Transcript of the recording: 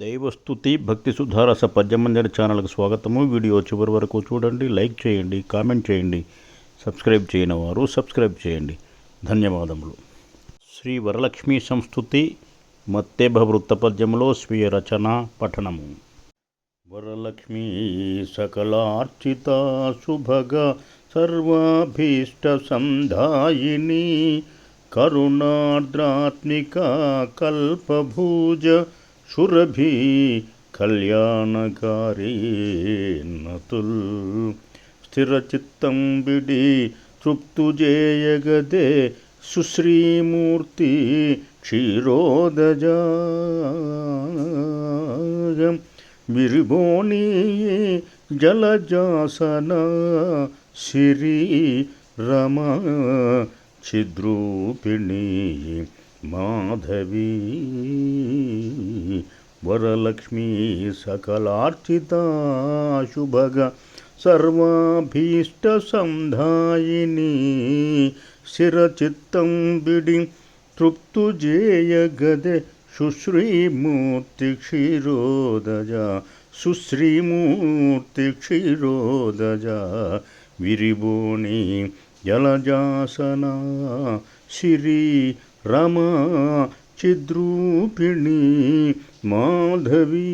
దైవస్తుతి భక్తి సుధారస పద్యమందిర ఛానల్కు స్వాగతము. వీడియో చివరి వరకు చూడండి, లైక్ చేయండి, కామెంట్ చేయండి. సబ్స్క్రైబ్ చేయని వారు సబ్స్క్రైబ్ చేయండి. ధన్యవాదములు. శ్రీ వరలక్ష్మీ సంస్తుతి మత్తేభ వృత్తపద్యములో స్వీయ రచన పఠనము. వరలక్ష్మీ సకలార్చిత శుభగ సర్వాభీష్ట సంధాయిని కరుణార్ద్రాత్మిక కల్పభూజ సురభి కళ్యాణకారీ నతుల్ స్థిరచిత్తం బిడి తృప్తుజేయగదే సుశ్రీమూర్తి క్షీరోదజ విరిబోని జలజాసన శ్రీ రమ చిద్రూపిణి మాధవీ వరలక్ష్మీ సకలార్చిత శుభగ సర్వాభీష్ట సంధాయిని శిరచిత్తం బిడి తృప్తుజేయగదే సుశ్రీమూర్తి క్షీరోదజ సుశ్రీమూర్తి క్షీరోదజ విరిబోని జలజాసన శ్రీ రమ చిద్రూపిణి మాధవీ